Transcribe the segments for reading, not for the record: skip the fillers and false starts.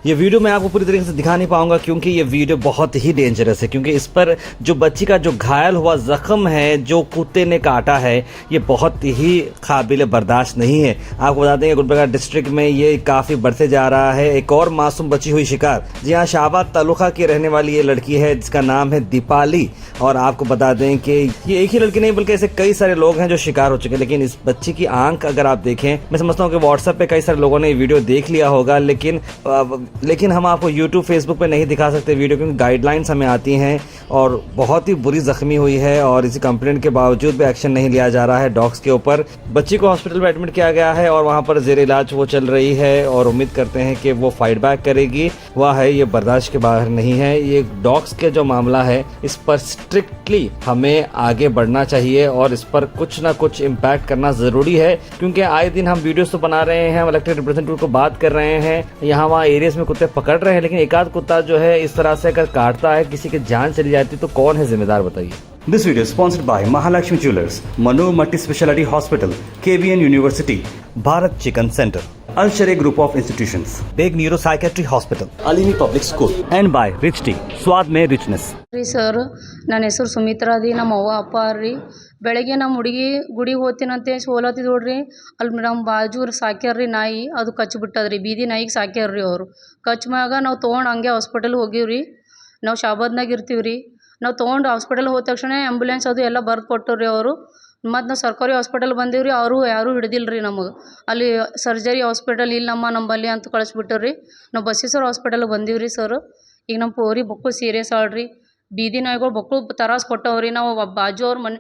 ये वीडियो मैं आपको पूरी तरीके से दिखा नहीं पाऊंगा क्योंकि ये वीडियो बहुत ही डेंजरस है, क्योंकि इस पर जो बच्ची का जो घायल हुआ जख्म है, जो कुत्ते ने काटा है, ये बहुत ही काबिल बर्दाश्त नहीं है। आपको बता दें कि गुलबर्गा डिस्ट्रिक्ट में ये काफ़ी बढ़ते जा रहा है। एक और मासूम बच्ची हुई शिकार। जी हाँ, शाहबाद तालुका की रहने वाली ये लड़की है जिसका नाम है दीपाली। और आपको बता दें कि ये एक ही लड़की नहीं बल्कि ऐसे कई सारे लोग हैं जो शिकार हो चुके हैं। लेकिन इस बच्ची की आंख अगर आप देखें, मैं समझता हूँ कि व्हाट्सएप पे कई सारे लोगों ने ये वीडियो देख लिया होगा, लेकिन हम आपको यूट्यूब फेसबुक पे नहीं दिखा सकते वीडियो, क्योंकि गाइडलाइंस हमें आती हैं। और बहुत ही बुरी जख्मी हुई है और इसी कंप्लेंट के बावजूद भी एक्शन नहीं लिया जा रहा है डॉग्स के ऊपर। बच्ची को हॉस्पिटल में एडमिट किया गया है और वहाँ पर जेर इलाज वो चल रही है और उम्मीद करते हैं कि वो फाइट बैक करेगी। वह है ये बर्दाश्त के बाहर नहीं है। ये डॉग्स के जो मामला है, इस पर स्ट्रिक्टली हमें आगे बढ़ना चाहिए और इस पर कुछ ना कुछ इम्पैक्ट करना ज़रूरी है, क्योंकि आए दिन हम वीडियोस तो बना रहे हैं, हम इलेक्टेड रिप्रेजेंटेटिव को बात कर रहे हैं, यहाँ वहाँ एरियाज में कुत्ते पकड़ रहे हैं, लेकिन एक आध कुत्ता जो है इस तरह से अगर काटता है, किसी की जान चली जाती तो कौन है जिम्मेदार, बताइए। This video is sponsored by Mahalakshmi Jewelers, Manu Multi Speciality Hospital, KBN University, Bharat Chicken Center, Al Sharia Group of Institutions, Big Neuro Psychiatry Hospital, Alimi Public School, and by Rich Tea, स्वाद में richness. ರೀ sir, ನನ್ನ ಹೆಸರು ಸುಮಿತ್ರಾ ರೀ. ನಮ್ಮ ಅವ್ವ ಅಪ್ಪ ರೀ ಬೆಳಗ್ಗೆ ನಮ್ಮ ಹುಡುಗಿ ಗುಡಿಗೆ ಹೋಗ್ತೀನಂತೆ ಸೋಲತ್ತಿದ್ ನೋಡ್ರಿ. ಅಲ್ಲಿ ನಮ್ಮ ಬಾಜು ಸಾಕ್ಯಾರ್ರಿ ನಾಯಿ, ಅದು ಕಚ್ಚಿಬಿಟ್ಟದ್ರಿ. ಬೀದಿ ನಾಯಿಗೆ ಸಾಕ್ಯಾರ್ರಿ ಅವರು. ಕಚ್ ಮ್ಯಾಗ ನಾವು ತೊಗೊಂಡು ಹಂಗೆ ಹಾಸ್ಪಿಟಲ್ ಹೋಗಿವ್ರಿ. ನಾವು ಶಾಬಾದ್ನಾಗ ಇರ್ತೀವಿ ರೀ. ನಾವು ತೊಗೊಂಡು ಹಾಸ್ಪಿಟಲ್ ಹೋದ ತಕ್ಷಣ ಆ್ಯಂಬುಲೆನ್ಸ್ ಅದು ಎಲ್ಲ ಬರ್ದು ಕೊಟ್ಟರು ಅವರು. ಮತ್ತು ನಾವು ಸರ್ಕಾರಿ ಹಾಸ್ಪಿಟಲ್ ಬಂದೀವಿ ರೀ. ಅವರು ಯಾರೂ ಹಿಡ್ದಿಲ್ಲ ರೀ ನಮಗೆ. ಅಲ್ಲಿ ಸರ್ಜರಿ ಹಾಸ್ಪಿಟಲ್ ಇಲ್ಲಮ್ಮ ನಂಬಲ್ಲಿ ಅಂತ ಕಳಿಸ್ಬಿಟ್ಟರು ರೀ. ನಾವು ಬಸವೇಶ್ವರ ಹಾಸ್ಪಿಟಲ್ಗೆ ಬಂದೀವಿ ರೀ ಸರ್. ಈಗ ನಮ್ಮ ಪೋರಿ ಬೊಕ್ಕಳು ಸೀರಿಯಸ್ ಆಳ್ರಿ. ಬೀದಿ ನಾಯಿಗಳು ಬೊಕ್ಕಳು ತರಾಸ್ ಕೊಟ್ಟವ್ರಿ. ನಾವು ಬಾಜು ಅವ್ರ ಮನೆ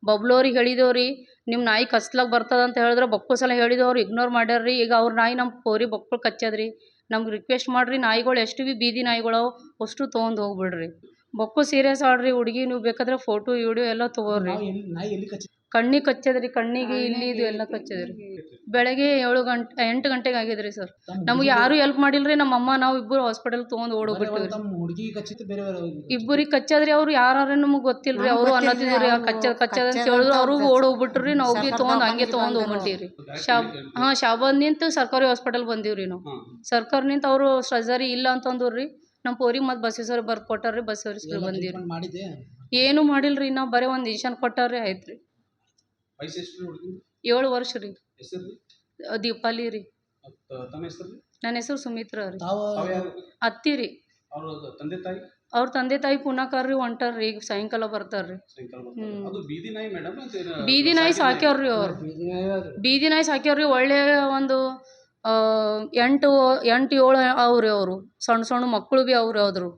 ಬಬ್ಲೋರಿಗೆ ಹೇಳಿದೇವ್ರಿ, ನಿಮ್ಮ ನಾಯಿ ಕಚ್ಲಾಗ ಬರ್ತದೆ ಅಂತ ಹೇಳಿದ್ರೆ ಬೊಕ್ಕಳು ಸಲ ಹೇಳಿದವ್ರು ಇಗ್ನೋರ್ ಮಾಡ್ಯಾರ್ರಿ. ಈಗ ಅವ್ರ ನಾಯಿ ನಮ್ಮ ಪೋರಿ ಬೊಕ್ಕಳು ಕಚ್ಚದ್ರಿ. ನಮ್ಗೆ ರಿಕ್ವೆಸ್ಟ್ ಮಾಡಿರಿ, ನಾಯಿಗಳು ಎಷ್ಟು ಭೀ ಬೀದಿ ನಾಯಿಗಳು ಅಷ್ಟು ತೊಗೊಂಡು ಹೋಗ್ಬಿಡ್ರಿ. ಬೊಕ್ಕಳು ಸೀರಿಯಸ್ ಆಡ್ರಿ. ಹುಡುಗಿ ನೀವು ಬೇಕಾದ್ರೆ ಫೋಟೋ ವಿಡಿಯೋ ಎಲ್ಲ ತೊಗೋರಿ. ಕಣ್ಣಿಗೆ ಕಚ್ಚದ್ರಿ, ಕಣ್ಣಿಗೆ ಇಲ್ಲಿ ಇದು ಎಲ್ಲ ಕಚ್ಚದ್ರಿ. ಬೆಳಗ್ಗೆ 8 ಗಂಟೆಗೆ ಆಗಿದ್ರಿ ಸರ್. ನಮ್ಗೆ ಯಾರು ಹೆಲ್ಪ್ ಮಾಡಿಲ್ರಿ. ನಮ್ಮ ಅಮ್ಮ ನಾವು ಇಬ್ಬರು ಹಾಸ್ಪಿಟಲ್ ತೊಗೊಂಡು ಓಡೋಗ್ಬಿಟ್ಟಿವ್ರಿ. ಇಬ್ಬರಿಗೆ ಕಚ್ಚದ್ರಿ. ಅವ್ರು ಯಾರು ನಮಗೆ ಗೊತ್ತಿಲ್ರಿ. ಅವರು ಅನ್ನತ್ತಿದ್ರಿ ಕಚ್ಚದ ಅಂತ ಹೇಳಿದ್ರು. ಅವರು ಓಡೋಗ್ಬಿಟ್ರಿ. ನಾವು ಭೀ ತೊಗೊಂಡು ಹಂಗೆ ತೊಗೊಂಡು ಹೋಗ್ಬಿಟ್ಟಿವ್ರಿ. ಶಾಬಾದ್ ನಿಂತು ಸರ್ಕಾರಿ ಹಾಸ್ಪಿಟಲ್ ಬಂದೀವ್ರಿ ನಾವು. ಸರ್ಕಾರ ನಿಂತು ಅವರು ಸರ್ಜರಿ ಇಲ್ಲ ಅಂತಂದ್ರಿ. ನಮ್ಮ ಪೋರಿಗೆ ಮತ್ತು ಬಸವೇಶ್ವರ ಬರ್ದು ಕೊಟ್ಟಾರ್ರಿ. ಬಸವೇಶ್ವರ ಬಂದೀವ್ರಿ. ಏನು ಮಾಡಿಲ್ರಿ. ನಾವು ಬರೀ ಒಂದು ಇಂಜೆಕ್ಷನ್ ಕೊಟ್ಟಾರ್ರಿ, ಆಯ್ತು ರೀ. 7 ವರ್ಷ ರೀ. ದೀಪಾಲಿ ರೀ. ನನ್ನ ಹೆಸರು ಸುಮಿತ್ರಾ ರೀ. ಅತ್ತಿ ರೀ. ಅವ್ರ ತಂದೆ ತಾಯಿ ಪುನಾಕರ್ರಿ ಹೊಂಟಾರ್ರಿ. ಈಗ ಸಾಯಂಕಾಲ ಬರ್ತಾರ್ರಿ. ಬೀದಿ ನಾಯಿ ಸಾಕ್ಯವ್ರಿ ಅವ್ರು. ಬೀದಿ ನಾಯಿ ಸಾಕ್ಯವ್ರಿ. ಒಳ್ಳೆ ಒಂದು 8-7 ಅವ್ರಿ. ಅವರು ಸಣ್ಣ ಮಕ್ಕಳು ಭೀ ಅವ್ರಿ. ಆದ್ರು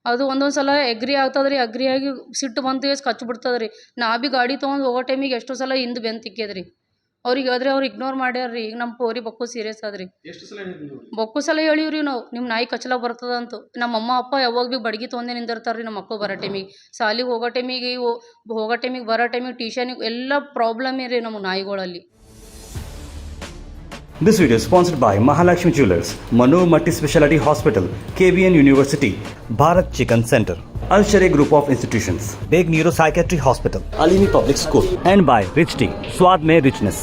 ಅದು ಒಂದೊಂದು ಸಲ ಎಗ್ರಿ ಆಗ್ತದ್ರಿ. ಅಗ್ರಿಯಾಗಿ ಸಿಟ್ಟು ಬಂತು ಕಚ್ಚಿಬಿಡ್ತದ್ರಿ. ನಾ ಭೀ ಗಾಡಿ ತೊಗೊಂಡು ಹೋಗೋ ಟೈಮಿಗೆ ಎಷ್ಟೋ ಸಲ ಹಿಂದೆ ಬೆನ್ನು ತಿಕ್ಕಿದ್ರಿ. ಅವ್ರಿಗೆ ಹೇಳಿದ್ರೆ ಅವ್ರು ಇಗ್ನೋರ್ ಮಾಡ್ಯಾರ್ರಿ. ಈಗ ನಮ್ಮ ಪೋರಿ ಬೊಕ್ಕು ಸೀರಿಯಸ್ ಆದ್ರಿ. ಬೊಕ್ಕು ಸಲ ಹೇಳಿವ್ರಿ ನಾವು, ನಿಮ್ಮ ನಾಯಿ ಕಚ್ಚಲಾಗ ಬರ್ತದಂತು. ನಮ್ಮ ಅಮ್ಮ ಅಪ್ಪ ಯಾವಾಗ ಭೀ ಬಡ್ಗಿ ತೊಗೊಂಡೆ ನಿಂದಿರ್ತಾರ್ರಿ. ನಮ್ಮ ಮಕ್ಕಳು ಬರೋ ಟೈಮಿಗೆ, ಸಾಲಿಗೆ ಹೋಗೋ ಟೈಮಿಗೆ ಬರೋ ಟೈಮಿಗೆ, ಟ್ಯೂಷನಿಗೆ ಎಲ್ಲ ಪ್ರಾಬ್ಲಮ್ ರೀ ನಮ್ಮ ನಾಯಿಗಳಲ್ಲಿ. This video is sponsored by Mahalakshmi Jewelers, Manu Multi Speciality Hospital, KBN University, Bharat Chicken Center, Al Sharia Group of Institutions, Big Neuro Psychiatry Hospital, Alimi Public School, and by Rich Tea, स्वाद में richness.